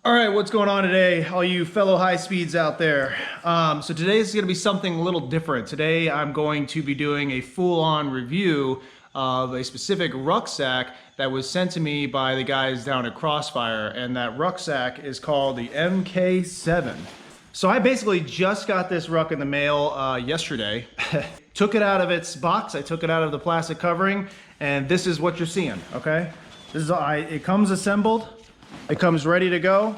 All right, what's going on today, all you fellow high speeds out there? So today is going to be something a little different. Today I'm going to be doing a full-on review of a specific rucksack that was sent to me by the guys down at Crossfire, and that rucksack is called the MK-VII. So I basically just got this ruck in the mail yesterday. Took it out of its box, I took it out of the plastic covering, and this is what you're seeing, okay? This is it comes assembled. It comes ready to go,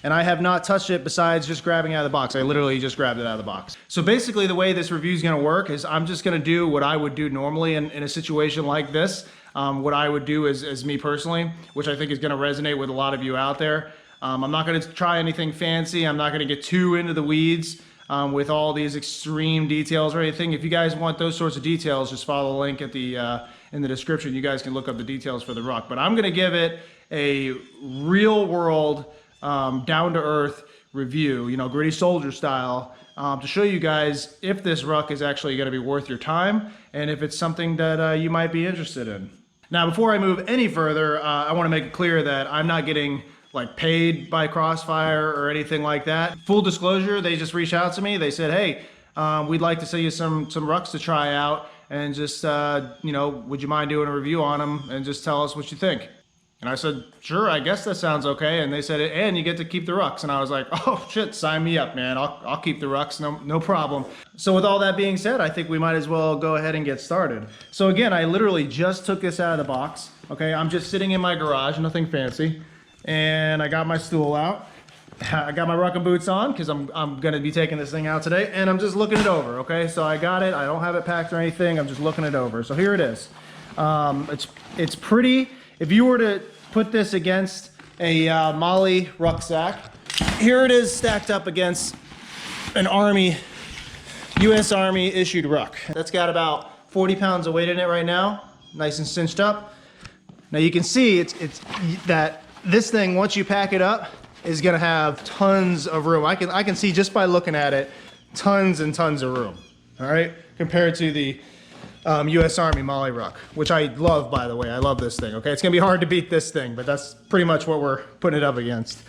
and I have not touched it besides just grabbing it out of the box. I literally just grabbed it out of the box. So basically the way this review is gonna work is I'm just gonna do what I would do normally in a situation like this. What I would do as me personally, which I think is gonna resonate with a lot of you out there. I'm not gonna try anything fancy. I'm not gonna get too into the weeds with all these extreme details or anything. If you guys want those sorts of details, just follow the link at in the description. You guys can look up the details for the ruck. But I'm gonna give it a real world, down-to-earth review, you know, gritty soldier style, to show you guys if this ruck is actually going to be worth your time and if it's something that you might be interested in. Now, before I move any further, I want to make it clear that I'm not getting like paid by Crossfire or anything like that. Full disclosure, they just reached out to me. They said, hey, we'd like to send you some rucks to try out, and just, you know, would you mind doing a review on them and just tell us what you think? And I said, sure, I guess that sounds okay. And they said, and you get to keep the rucks. And I was like, oh shit, sign me up, man. I'll keep the rucks, no problem. So with all that being said, I think we might as well go ahead and get started. So again, I literally just took this out of the box. Okay, I'm just sitting in my garage, nothing fancy. And I got my stool out. I got my Ruck boots on because I'm gonna be taking this thing out today, and I'm just looking it over, okay? So I got it, I don't have it packed or anything, I'm just looking it over. So here it is. It's pretty. If you were to put this against a Mali rucksack, here it is stacked up against an Army, US Army issued ruck. That's got about 40 pounds of weight in it right now, nice and cinched up. Now you can see it's that this thing, once you pack it up, is gonna have tons of room. I can see just by looking at it, tons and tons of room, all right? Compared to the US Army Mali ruck, which I love, by the way. I love this thing, okay? It's gonna be hard to beat this thing, but that's pretty much what we're putting it up against.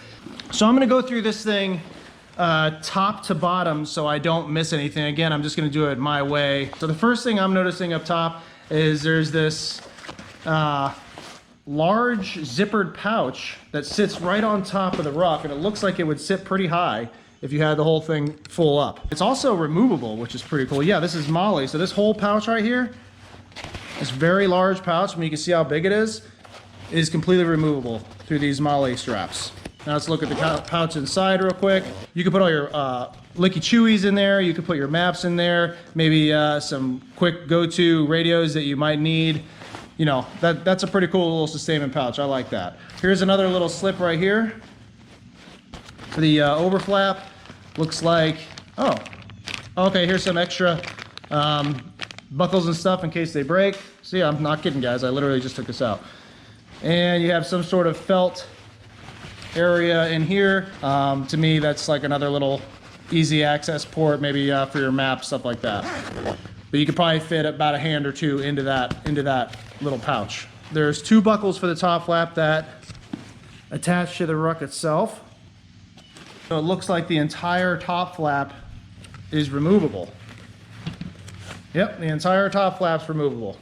So I'm gonna go through this thing top to bottom so I don't miss anything. Again, I'm just gonna do it my way. So the first thing I'm noticing up top is there's this large zippered pouch that sits right on top of the ruck, and it looks like it would sit pretty high if you had the whole thing full up. It's also removable, which is pretty cool. Yeah, this is Mali. So this whole pouch right here, this very large pouch, I mean, you can see how big it is completely removable through these Mali straps. Now let's look at the pouch inside real quick. You can put all your licky chewies in there. You can put your maps in there. Maybe some quick go-to radios that you might need. You know, that's a pretty cool little sustainment pouch. I like that. Here's another little slip right here for the overflap. Looks like, oh, okay, here's some extra buckles and stuff in case they break. See, I'm not kidding, guys. I literally just took this out. And you have some sort of felt area in here. To me, that's like another little easy access port, maybe for your map, stuff like that. But you could probably fit about a hand or two into that little pouch. There's two buckles for the top flap that attach to the ruck itself. So it looks like the entire top flap is removable. Yep, the entire top flap's removable.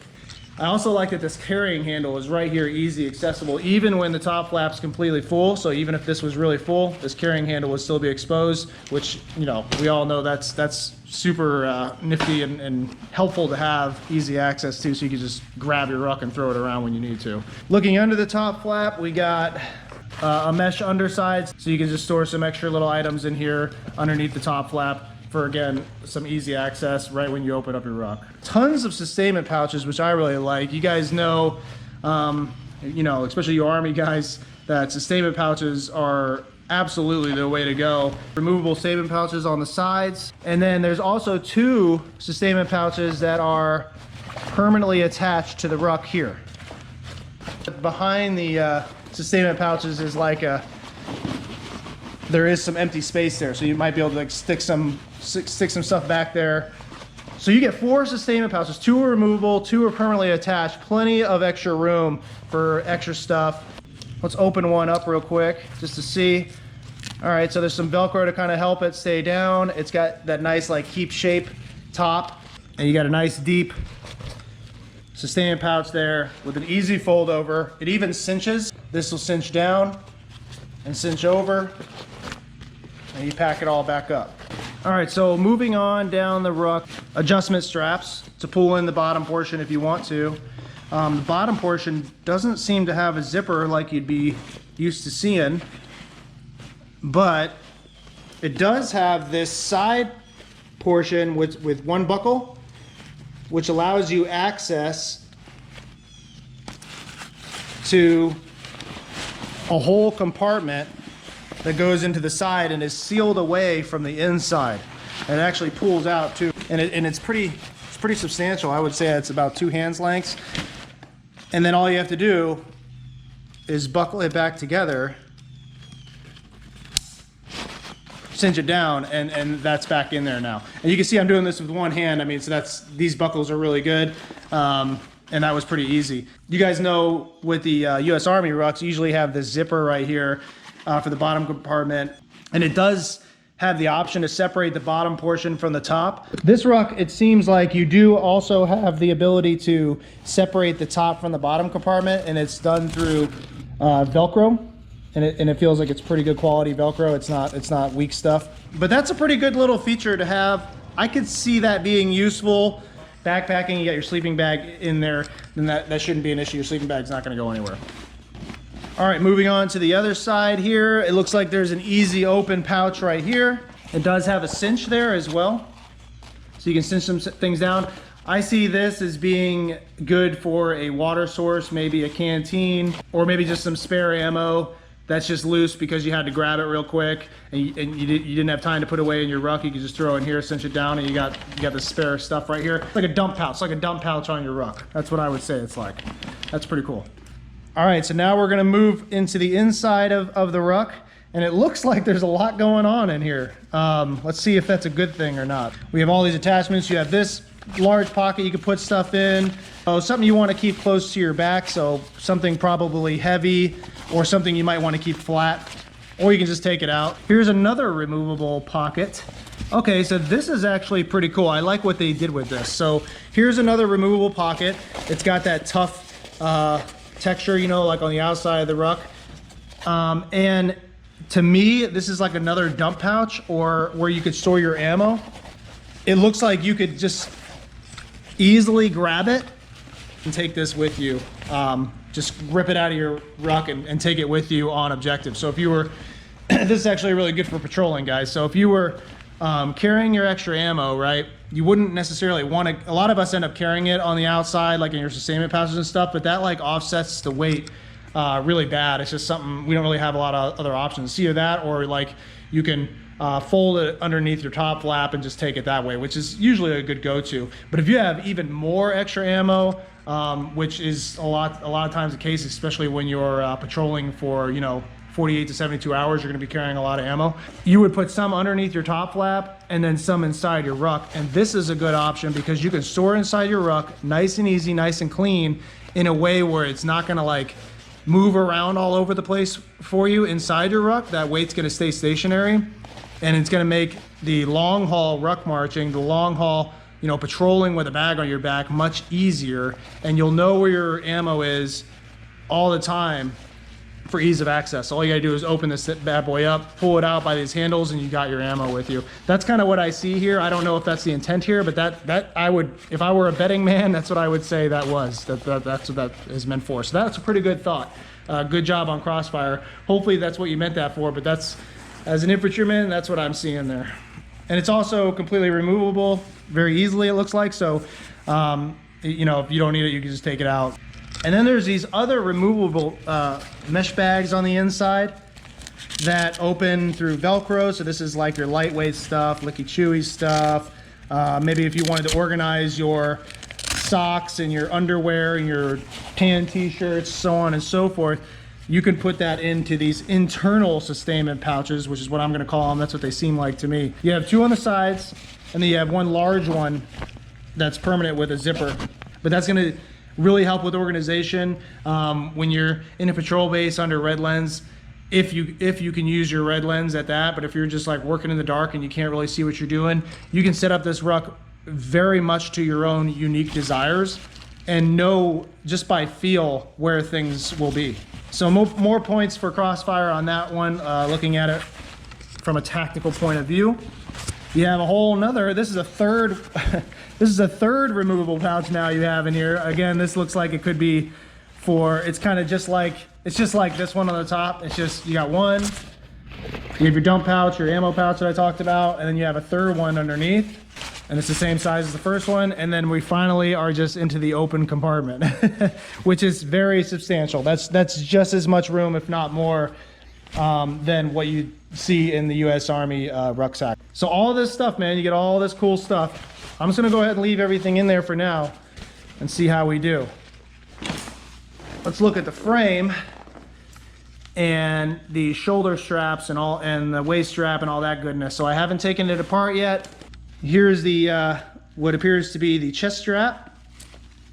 I also like that this carrying handle is right here, easy accessible, even when the top flap's completely full. So even if this was really full, this carrying handle would still be exposed, which, you know, we all know that's super nifty and helpful to have easy access to, so you can just grab your ruck and throw it around when you need to. Looking under the top flap, we got a mesh underside, so you can just store some extra little items in here underneath the top flap for, again, some easy access right when you open up your ruck. Tons of sustainment pouches, which I really like. You guys know, you know, especially you Army guys, that sustainment pouches are absolutely the way to go. Removable sustainment pouches on the sides. And then there's also two sustainment pouches that are permanently attached to the ruck here. Behind the sustainment pouches is like there is some empty space there, so you might be able to like stick some stuff back there. So you get 4 sustainment pouches. 2 are removable, 2 are permanently attached. Plenty of extra room for extra stuff. Let's open one up real quick just to see. All right, so there's some Velcro to kind of help it stay down. It's got that nice like keep shape top, and you got a nice deep Sustainment pouch there with an easy fold over. It even cinches. This will cinch down and cinch over, and you pack it all back up. All right, so moving on down the Ruck, adjustment straps to pull in the bottom portion if you want to. The bottom portion doesn't seem to have a zipper like you'd be used to seeing, but it does have this side portion with one buckle, which allows you access to a whole compartment that goes into the side and is sealed away from the inside. And it actually pulls out too, and it's pretty substantial. I would say it's about 2 hands lengths. And then all you have to do is buckle it back together, cinch it down, and that's back in there now. And you can see I'm doing this with one hand. I mean, so these buckles are really good, and that was pretty easy. You guys know with the US Army Rucks, you usually have this zipper right here for the bottom compartment, and it does have the option to separate the bottom portion from the top. This Ruck, it seems like you do also have the ability to separate the top from the bottom compartment, and it's done through Velcro. And it feels like it's pretty good quality Velcro. It's not weak stuff. But that's a pretty good little feature to have. I could see that being useful. Backpacking, you got your sleeping bag in there, then that shouldn't be an issue. Your sleeping bag's not gonna go anywhere. All right, moving on to the other side here. It looks like there's an easy open pouch right here. It does have a cinch there as well, so you can cinch some things down. I see this as being good for a water source, maybe a canteen, or maybe just some spare ammo that's just loose because you had to grab it real quick and you didn't have time to put away in your Ruck. You could just throw it in here, cinch it down, and you got the spare stuff right here. It's like a dump pouch, like a dump pouch on your Ruck. That's what I would say it's like. That's pretty cool. All right, so now we're gonna move into the inside of the Ruck, and it looks like there's a lot going on in here. Let's see if that's a good thing or not. We have all these attachments. You have this large pocket you can put stuff in. Something you want to keep close to your back, so something probably heavy or something you might want to keep flat, or you can just take it out. Here's another removable pocket. Okay, so this is actually pretty cool. I like what they did with this. So here's another removable pocket. It's got that tough texture, you know, like on the outside of the Ruck. And to me, this is like another dump pouch or where you could store your ammo. It looks like you could just easily grab it and take this with you. Just rip it out of your Ruck and take it with you on objective. So if you were, this is actually really good for patrolling, guys. So if you were carrying your extra ammo, right, you wouldn't necessarily want to, a lot of us end up carrying it on the outside, like in your sustainment pouches and stuff, but that like offsets the weight really bad. It's just something, we don't really have a lot of other options. It's either that or like you can fold it underneath your top flap and just take it that way, which is usually a good go-to. But if you have even more extra ammo, which is a lot of times the case, especially when you're patrolling for, you know, 48 to 72 hours, you're gonna be carrying a lot of ammo. You would put some underneath your top flap and then some inside your Ruck. And this is a good option because you can store inside your Ruck nice and easy, nice and clean, in a way where it's not gonna like move around all over the place for you inside your Ruck. That weight's gonna stay stationary, and it's gonna make the long haul Ruck marching, the long haul, you know, patrolling with a bag on your back much easier, and you'll know where your ammo is all the time for ease of access. All you gotta do is open this bad boy up, pull it out by these handles, and you got your ammo with you. That's kind of what I see here. I don't know if that's the intent here, but that I would, if I were a betting man, that's what I would say that's what that is meant for. So that's a pretty good thought. Good job on Crossfire. Hopefully that's what you meant that for, but that's, as an infantryman, that's what I'm seeing there. And it's also completely removable very easily, it looks like. So, you know, if you don't need it, you can just take it out. And then there's these other removable mesh bags on the inside that open through Velcro. So this is like your lightweight stuff, licky chewy stuff. Maybe if you wanted to organize your socks and your underwear and your tan t-shirts, so on and so forth, you can put that into these internal sustainment pouches, which is what I'm gonna call them. That's what they seem like to me. You have two on the sides, and then you have one large one that's permanent with a zipper. But that's gonna really help with organization when you're in a patrol base under red lens. If you can use your red lens at that, but if you're just like working in the dark and you can't really see what you're doing, you can set up this ruck very much to your own unique desires and know just by feel where things will be. So more points for Crossfire on that one, looking at it from a tactical point of view. You have a whole nother, this is a third removable pouch now you have in here. Again, this looks like it could be for, it's kind of just like, it's just like this one on the top. It's just, you got one, you have your dump pouch, your ammo pouch that I talked about, and then you have a third one underneath, and it's the same size as the first one. And then we finally are just into the open compartment, which is very substantial. That's just as much room, if not more, than what you see in the U.S. Army rucksack. So all this stuff, man, you get all this cool stuff. I'm just gonna go ahead and leave everything in there for now and see how we do. Let's look at the frame and the shoulder straps and all, and the waist strap and all that goodness. So I haven't taken it apart yet. Here's the what appears to be the chest strap.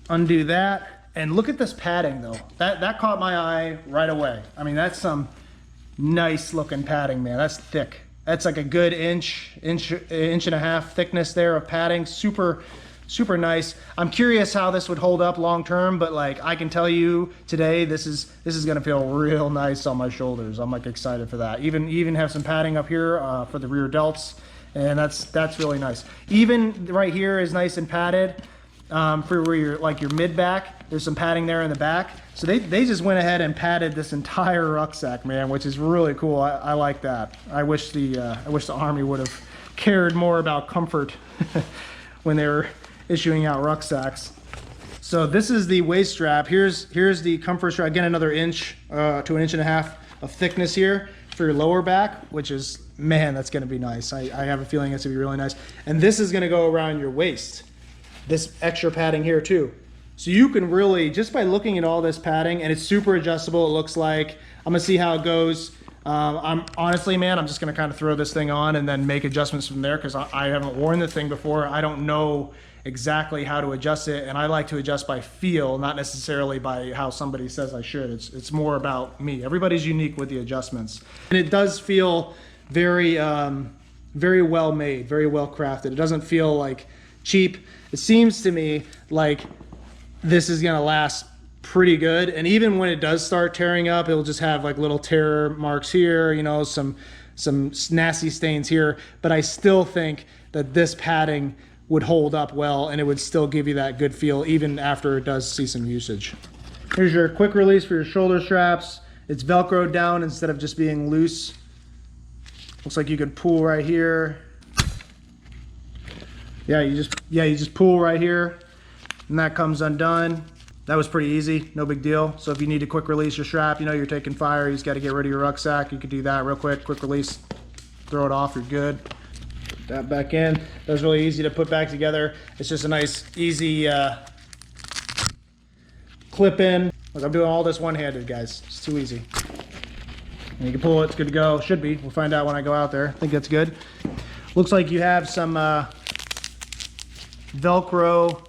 Undo that, and look at this padding though. That caught my eye right away. I mean, that's some nice looking padding, man. That's thick. That's like a good inch and a half thickness there of padding. Super nice. I'm curious how this would hold up long term, but like I can tell you today, this is gonna feel real nice on my shoulders. I'm like excited for that. Even have some padding up here for the rear delts, and that's really nice. Even right here is nice and padded for where you're like your mid back. There's some padding there in the back. So they just went ahead and padded this entire rucksack, man, which is really cool. I like that. I wish the Army would have cared more about comfort when they were issuing out rucksacks. So this is the waist strap. Here's the comfort strap. Again, another inch to an inch and a half of thickness here for your lower back, which is, man, that's gonna be nice. I have a feeling it's gonna be really nice. And this is gonna go around your waist. This extra padding here too. So you can really, just by looking at all this padding, and it's super adjustable, it looks like. I'm gonna see how it goes. I'm honestly, man, I'm just gonna kind of throw this thing on and then make adjustments from there, because I haven't worn the thing before. I don't know exactly how to adjust it, and I like to adjust by feel, not necessarily by how somebody says I should. It's more about me. Everybody's unique with the adjustments. And it does feel very, very well made, very well crafted. It doesn't feel like cheap. It seems to me like this is gonna last pretty good, and even when it does start tearing up, it'll just have like little tear marks here, you know, some nasty stains here, but I still think that this padding would hold up well, and it would still give you that good feel even after it does see some usage. Here's your quick release for your shoulder straps. It's Velcroed down instead of just being loose. Looks like you could pull right here. Yeah, you just pull right here, and that comes undone. That was pretty easy, no big deal. So if you need to quick release your strap, you know you're taking fire, you just got to get rid of your rucksack, you could do that real quick release, throw it off, you're good. Put that back in. That was really easy to put back together. It's just a nice, easy clip in. Look, I'm doing all this one-handed, guys. It's too easy. And you can pull it, it's good to go. Should be, we'll find out when I go out there. I think that's good. Looks like you have some Velcro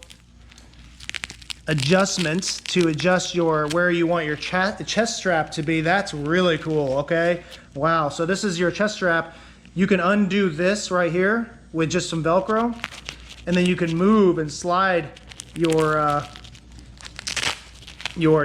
adjustments to adjust your where you want your chest strap to be. That's really cool. Okay, wow. So this is your chest strap. You can undo this right here with just some Velcro, and then you can move and slide your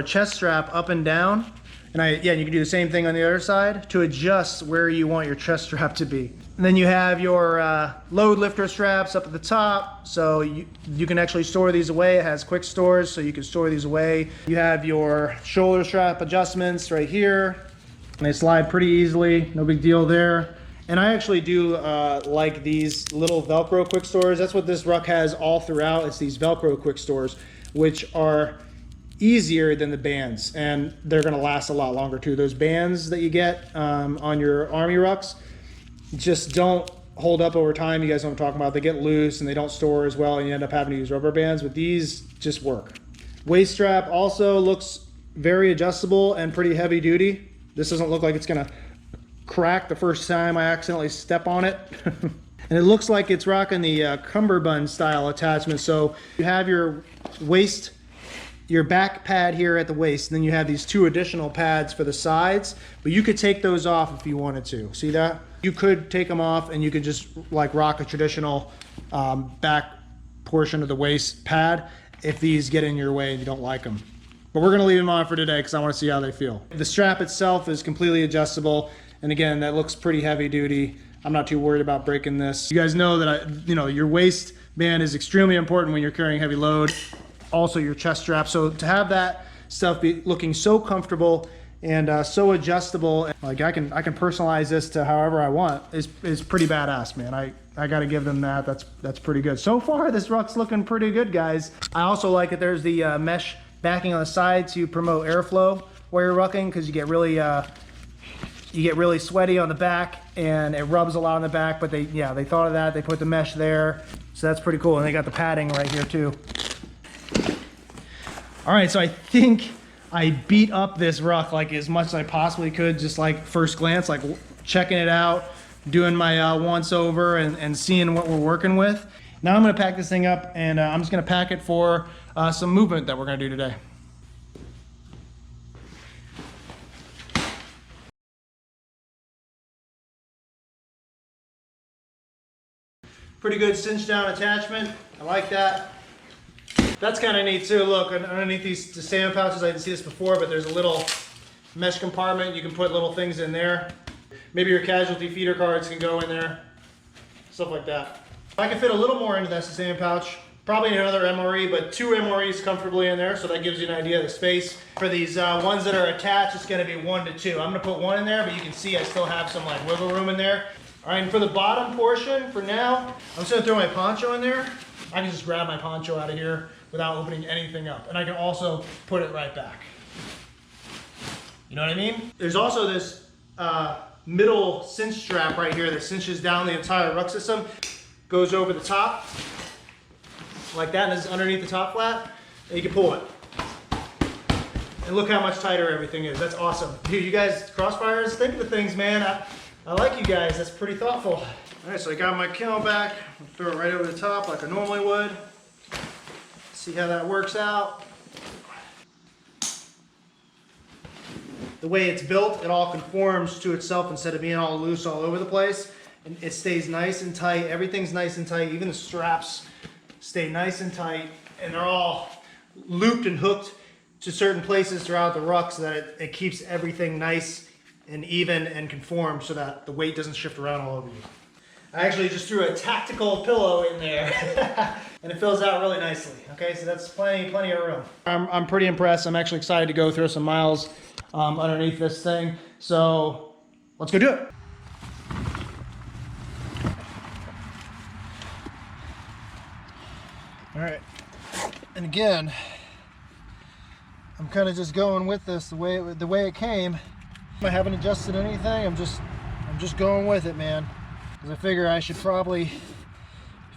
chest strap up and down. And you can do the same thing on the other side to adjust where you want your chest strap to be. And then you have your load lifter straps up at the top, so you can actually store these away. It has quick stores, so you can store these away. You have your shoulder strap adjustments right here, and they slide pretty easily, no big deal there. And I actually do like these little Velcro quick stores. That's what this ruck has all throughout. It's these Velcro quick stores, which are easier than the bands, and they're gonna last a lot longer too. Those bands that you get on your Army rucks just don't hold up over time. You guys know what I'm talking about. They get loose and they don't store as well, and you end up having to use rubber bands, but these just work. Waist strap also looks very adjustable and pretty heavy duty. This doesn't look like it's gonna crack the first time I accidentally step on it. And it looks like it's rocking the cummerbund style attachment. So you have your waist your back pad here at the waist, and then you have these 2 additional pads for the sides, but you could take those off if you wanted to. See that? You could take them off and you could just like rock a traditional back portion of the waist pad if these get in your way and you don't like them. But we're gonna leave them on for today because I want to see how they feel. The strap itself is completely adjustable, and again, that looks pretty heavy duty. I'm not too worried about breaking this. You guys know that your waistband is extremely important when you're carrying heavy load. Also your chest strap. So to have that stuff be looking so comfortable and so adjustable, like I can personalize this to however I want, is pretty badass, man. I got to give them that. That's pretty good. So far, this Ruck's looking pretty good, guys. I also like that there's the mesh backing on the side to promote airflow while you're rucking, because you get really sweaty on the back and it rubs a lot on the back. But they thought of that. They put the mesh there, so that's pretty cool. And they got the padding right here too. All right, so I think I beat up this Ruck like as much as I possibly could, just like first glance, like checking it out, doing my once over and seeing what we're working with. Now I'm gonna pack this thing up, and I'm just gonna pack it for some movement that we're gonna do today. Pretty good cinch down attachment. I like that. That's kind of neat too. Look, underneath these Sustainment pouches, I didn't see this before, but there's a little mesh compartment. You can put little things in there. Maybe your casualty feeder cards can go in there. Stuff like that. I can fit a little more into that Sustainment pouch. Probably another MRE, but 2 MREs comfortably in there, so that gives you an idea of the space. For these ones that are attached, it's gonna be 1 to 2. I'm gonna put 1 in there, but you can see I still have some like wiggle room in there. All right, and for the bottom portion, for now, I'm just gonna throw my poncho in there. I can just grab my poncho out of here without opening anything up. And I can also put it right back. You know what I mean? There's also this middle cinch strap right here that cinches down the entire Ruck system. Goes over the top, like that, and this is underneath the top flat, and you can pull it. And look how much tighter everything is. That's awesome. Dude, you guys, Crossfires, think of the things, man. I like you guys, that's pretty thoughtful. All right, so I got my camelback. I'll throw it right over the top like I normally would. See how that works out. The way it's built, it all conforms to itself instead of being all loose all over the place. And it stays nice and tight. Everything's nice and tight. Even the straps stay nice and tight. And they're all looped and hooked to certain places throughout the Ruck so that it keeps everything nice and even and conformed so that the weight doesn't shift around all over you. I actually just threw a tactical pillow in there and it fills out really nicely. Okay, so that's plenty of room. I'm pretty impressed. I'm actually excited to go throw some miles underneath this thing. So let's go do it. All right, and again, I'm kind of just going with this the way it came. I haven't adjusted anything. I'm just going with it, man. Because I figure I should probably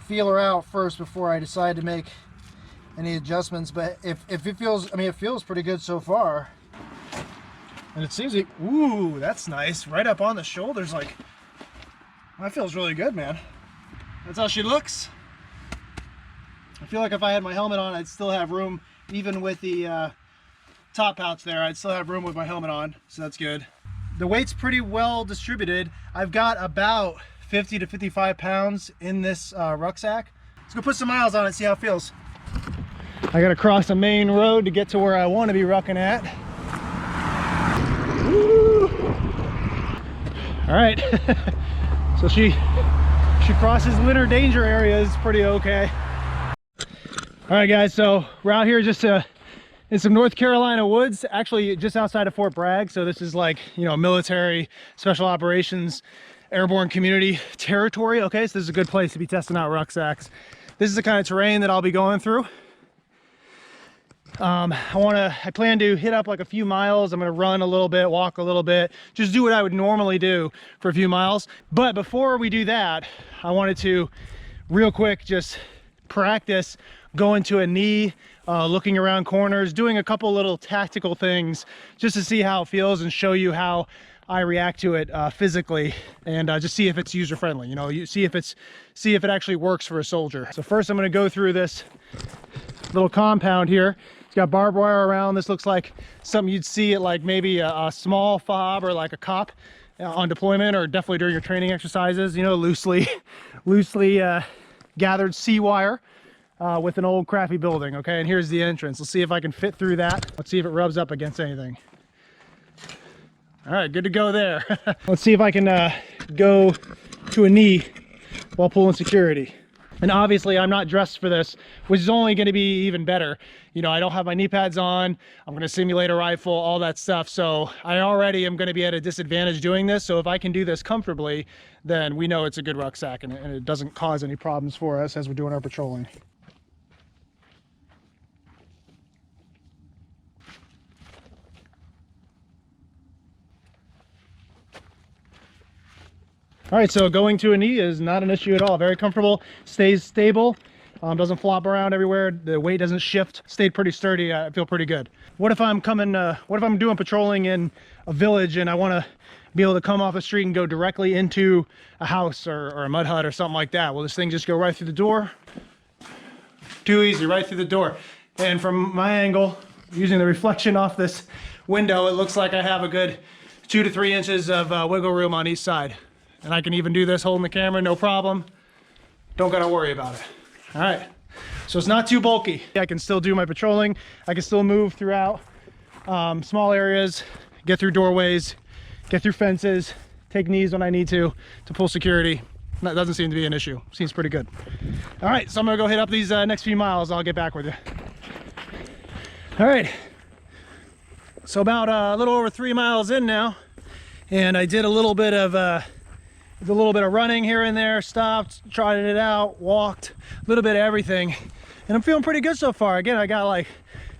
feel her out first before I decide to make any adjustments. But if it feels, I mean, it feels pretty good so far. And it seems like, ooh, that's nice. Right up on the shoulders, like, that feels really good, man. That's how she looks. I feel like if I had my helmet on, I'd still have room, even with the top pouch there, I'd still have room with my helmet on, so that's good. The weight's pretty well distributed. I've got about 50 to 55 pounds in this rucksack. Let's go put some miles on it, see how it feels. I gotta cross a main road to get to where I want to be rucking at. Woo! All right, so she crosses litter danger areas pretty okay. All right, guys, so we're out here just in some North Carolina woods, actually just outside of Fort Bragg. So this is like, you know, military, special operations, airborne community territory. Okay, so this is a good place to be testing out rucksacks. This is the kind of terrain that I'll be going through. I plan to hit up like a few miles. I'm gonna run a little bit, walk a little bit, just do what I would normally do for a few miles. But before we do that, I wanted to real quick just practice going to a knee, looking around corners, doing a couple little tactical things just to see how it feels and show you how I react to it physically, and just see if it's user friendly. You know, see if it actually works for a soldier. So first I'm going to go through this little compound here. It's got barbed wire around. This looks like something you'd see at like maybe a small fob or like a cop on deployment, or definitely during your training exercises, you know, loosely gathered sea wire with an old crappy building. Okay, and here's the entrance. Let's see if I can fit through that. Let's see if it rubs up against anything. All right, good to go there. Let's see if I can go to a knee while pulling security. And obviously I'm not dressed for this, which is only going to be even better. You know, I don't have my knee pads on. I'm going to simulate a rifle, all that stuff. So I already am going to be at a disadvantage doing this. So if I can do this comfortably, then we know it's a good rucksack, and it doesn't cause any problems for us as we're doing our patrolling. All right, so going to a knee is not an issue at all. Very comfortable, stays stable, doesn't flop around everywhere. The weight doesn't shift. Stayed pretty sturdy. I feel pretty good. What if I'm doing patrolling in a village and I want to be able to come off the street and go directly into a house or a mud hut or something like that? Will this thing just go right through the door? Too easy, right through the door. And from my angle, using the reflection off this window, it looks like I have a good 2 to 3 inches of wiggle room on each side. And I can even do this holding the camera, no problem. Don't gotta worry about it. All right, so it's not too bulky. I can still do my patrolling. I can still move throughout small areas, get through doorways, get through fences, take knees when I need to pull security. That doesn't seem to be an issue. Seems pretty good. All right, so I'm gonna go hit up these next few miles. I'll get back with you. All right, so about a little over 3 miles in now, and I did a little bit of running here and there, stopped, tried it out, walked, a little bit of everything. And I'm feeling pretty good so far. Again, I got like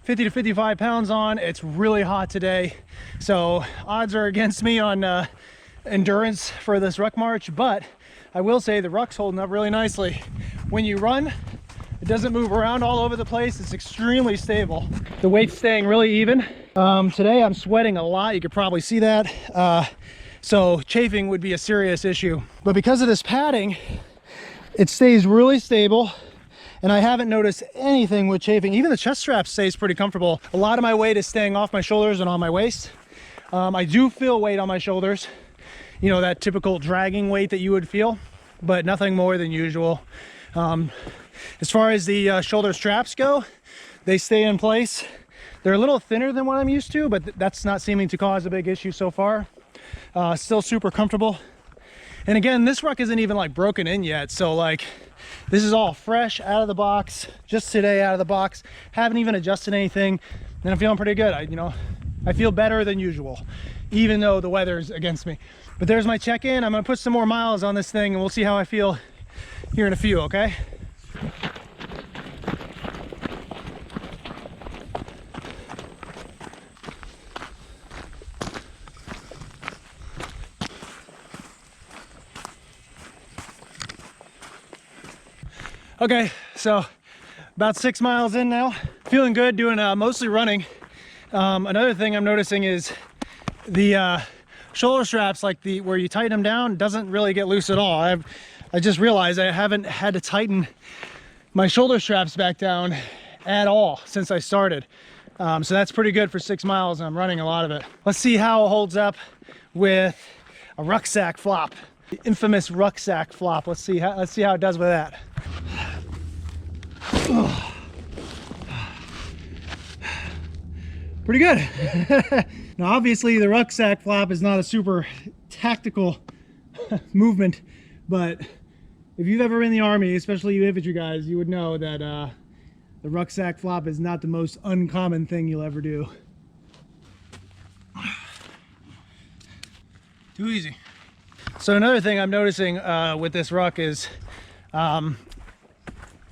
50 to 55 pounds on. It's really hot today. So odds are against me on endurance for this ruck march, but I will say the ruck's holding up really nicely. When you run, it doesn't move around all over the place. It's extremely stable. The weight's staying really even. Today I'm sweating a lot. You could probably see that. So chafing would be a serious issue, but because of this padding, it stays really stable, and I haven't noticed anything with chafing. Even the chest strap stays pretty comfortable. A lot of my weight is staying off my shoulders and on my waist. I do feel weight on my shoulders, you know, that typical dragging weight that you would feel, but nothing more than usual. As far as the shoulder straps go, they stay in place. They're a little thinner than what I'm used to, but that's not seeming to cause a big issue so far. Still super comfortable. And again, this ruck isn't even like broken in yet. So like, this is all fresh out of the box, just today out of the box. Haven't even adjusted anything, and I'm feeling pretty good. I feel better than usual, even though the weather's against me. But there's my check-in. I'm gonna put some more miles on this thing and we'll see how I feel here in a few, okay? Okay, so about 6 miles in now. Feeling good, doing mostly running. Another thing I'm noticing is the shoulder straps, like where you tighten them down, doesn't really get loose at all. I just realized I haven't had to tighten my shoulder straps back down at all since I started. So that's pretty good for 6 miles, and I'm running a lot of it. Let's see how it holds up with a rucksack flop. The infamous rucksack flop. Let's see how it does with that. Pretty good. Now obviously the rucksack flop is not a super tactical movement, but if you've ever been in the Army, especially you infantry guys, you would know that the rucksack flop is not the most uncommon thing you'll ever do. Too easy. So another thing I'm noticing with this ruck is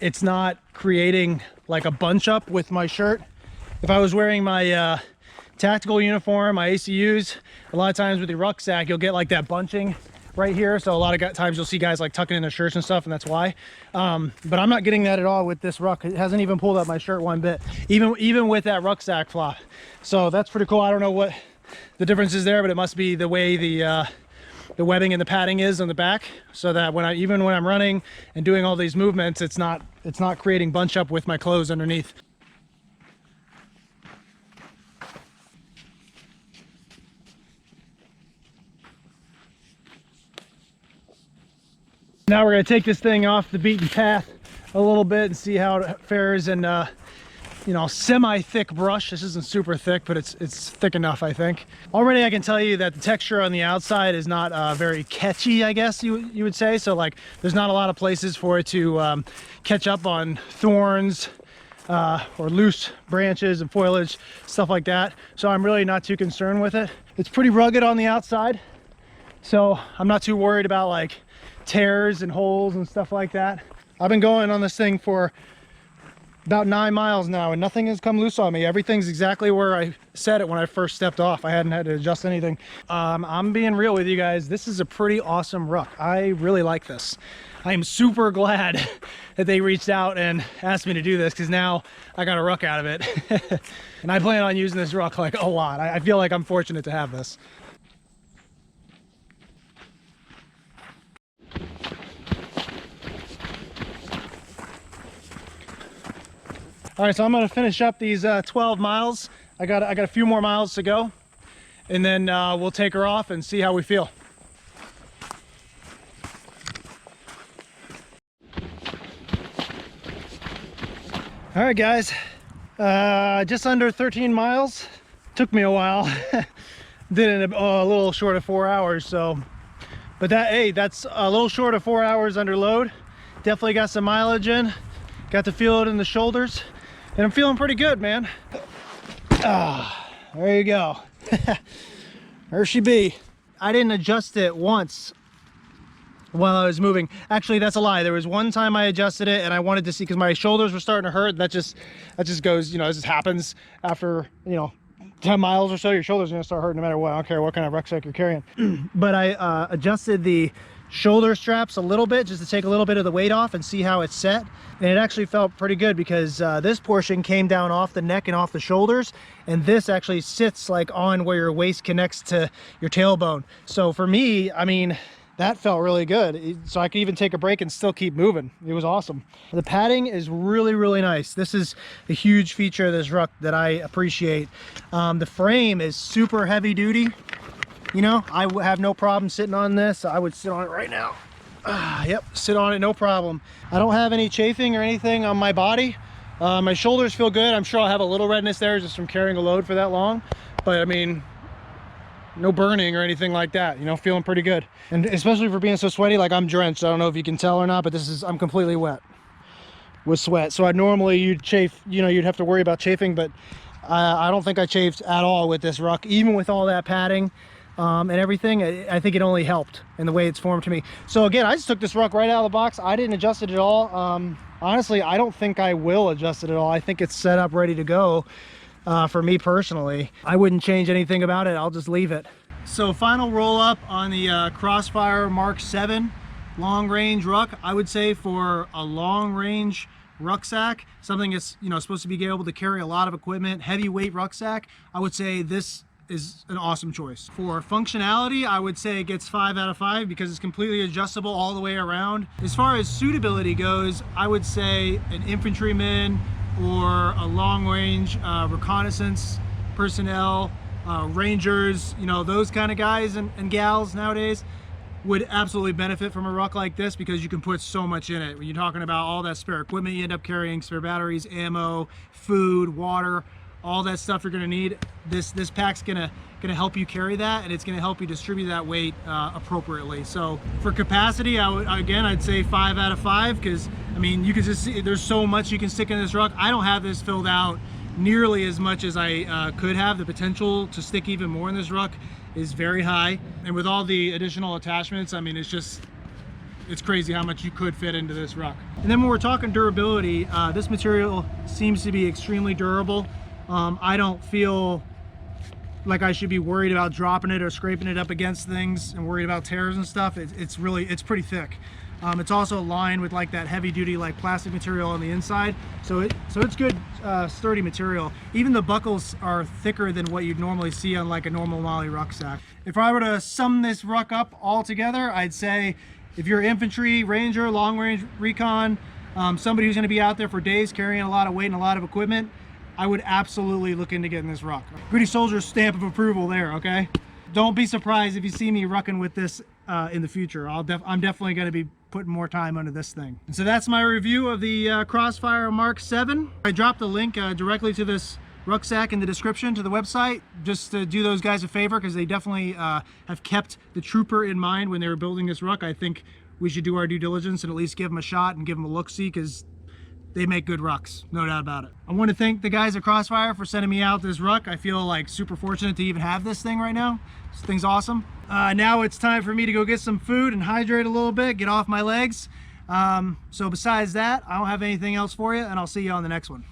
it's not creating like a bunch up with my shirt. If I was wearing my tactical uniform, my ACUs, a lot of times with the rucksack, you'll get like that bunching right here. So a lot of times you'll see guys like tucking in their shirts and stuff, and that's why. But I'm not getting that at all with this ruck. It hasn't even pulled up my shirt one bit, even with that rucksack flop. So that's pretty cool. I don't know what the difference is there, but it must be the way the webbing and the padding is on the back, so that even when I'm running and doing all these movements, it's not creating bunch up with my clothes underneath. Now we're gonna take this thing off the beaten path a little bit and see how it fares in you know, semi-thick brush. This isn't super thick, but it's thick enough, I think. Already I can tell you that the texture on the outside is not very catchy, I guess you would say. So like there's not a lot of places for it to catch up on thorns or loose branches and foliage, stuff like that. So I'm really not too concerned with it. It's pretty rugged on the outside, so I'm not too worried about like tears and holes and stuff like that. I've been going on this thing for about 9 miles now and nothing has come loose on me. Everything's exactly where I set it when I first stepped off. I hadn't had to adjust anything. I'm being real with you guys. This is a pretty awesome ruck. I really like this. I am super glad that they reached out and asked me to do this, because now I got a ruck out of it. And I plan on using this ruck like a lot. I feel like I'm fortunate to have this. All right, so I'm gonna finish up these 12 miles. I got a few more miles to go, and then we'll take her off and see how we feel. All right, guys, just under 13 miles. Took me a while. Did it in a little short of 4 hours. So, but that's a little short of 4 hours under load. Definitely got some mileage in. Got to feel it in the shoulders. And I'm feeling pretty good, man. There you go. There she be. I didn't adjust it once while I was moving. Actually, that's a lie. There was one time I adjusted it and I wanted to see, because my shoulders were starting to hurt. That just goes, you know, this just happens after, you know, 10 miles or so. Your shoulders are gonna start hurting no matter what. I don't care what kind of rucksack you're carrying. But I adjusted the shoulder straps a little bit just to take a little bit of the weight off and see how it's set, and it actually felt pretty good, because this portion came down off the neck and off the shoulders, and this actually sits like on where your waist connects to your tailbone. So for me, I mean, that felt really good. So I could even take a break and still keep moving. It was awesome. The padding is really, really nice. This is a huge feature of this ruck that I appreciate. The frame is super heavy duty. You know, I have no problem sitting on this. I would sit on it right now. Yep, sit on it, no problem. I don't have any chafing or anything on my body. My shoulders feel good. I'm sure I'll have a little redness there just from carrying a load for that long. But I mean, no burning or anything like that. You know, feeling pretty good. And especially for being so sweaty, like I'm drenched. I don't know if you can tell or not, but I'm completely wet with sweat. So you'd chafe, you know, you'd have to worry about chafing, but I don't think I chafed at all with this ruck, even with all that padding. And everything. I think it only helped in the way it's formed to me. So again, I just took this ruck right out of the box. I didn't adjust it at all. Honestly, I don't think I will adjust it at all. I think it's set up ready to go for me personally. I wouldn't change anything about it. I'll just leave it. So final roll up on the Crossfire MK-VII long range ruck. I would say for a long range rucksack, something that's, you know, supposed to be able to carry a lot of equipment, heavyweight rucksack, I would say this is an awesome choice. For functionality, I would say it gets 5 out of 5 because it's completely adjustable all the way around. As far as suitability goes, I would say an infantryman or a long-range reconnaissance personnel, rangers, you know, those kind of guys and gals nowadays would absolutely benefit from a ruck like this, because you can put so much in it. When you're talking about all that spare equipment you end up carrying, spare batteries, ammo, food, water, all that stuff you're gonna need, this pack's gonna help you carry that, and it's gonna help you distribute that weight appropriately. So for capacity, I'd say 5 out of 5, because I mean, you can just see there's so much you can stick in this ruck. I don't have this filled out nearly as much as I could have. The potential to stick even more in this ruck is very high, and with all the additional attachments, I mean, it's crazy how much you could fit into this ruck. And then when we're talking durability, this material seems to be extremely durable. I don't feel like I should be worried about dropping it or scraping it up against things and worried about tears and stuff. It's pretty thick. It's also lined with like that heavy duty like plastic material on the inside, so it's good sturdy material. Even the buckles are thicker than what you'd normally see on like a normal Molly rucksack. If I were to sum this ruck up all together, I'd say if you're infantry, ranger, long range recon, somebody who's going to be out there for days carrying a lot of weight and a lot of equipment, I would absolutely look into getting this ruck. Gritty Soldier's stamp of approval there, okay? don't be surprised if you see me rucking with this in the future. I'm definitely going to be putting more time into this thing. And so that's my review of the Crossfire Mark-VII. I dropped a link directly to this rucksack in the description to the website, just to do those guys a favor, because they definitely have kept the trooper in mind when they were building this ruck. I think we should do our due diligence and at least give them a shot and give them a look-see, because they make good rucks, no doubt about it. I want to thank the guys at Crossfire for sending me out this ruck. I feel like super fortunate to even have this thing right now. This thing's awesome. Now it's time for me to go get some food and hydrate a little bit, get off my legs. So besides that, I don't have anything else for you, and I'll see you on the next one.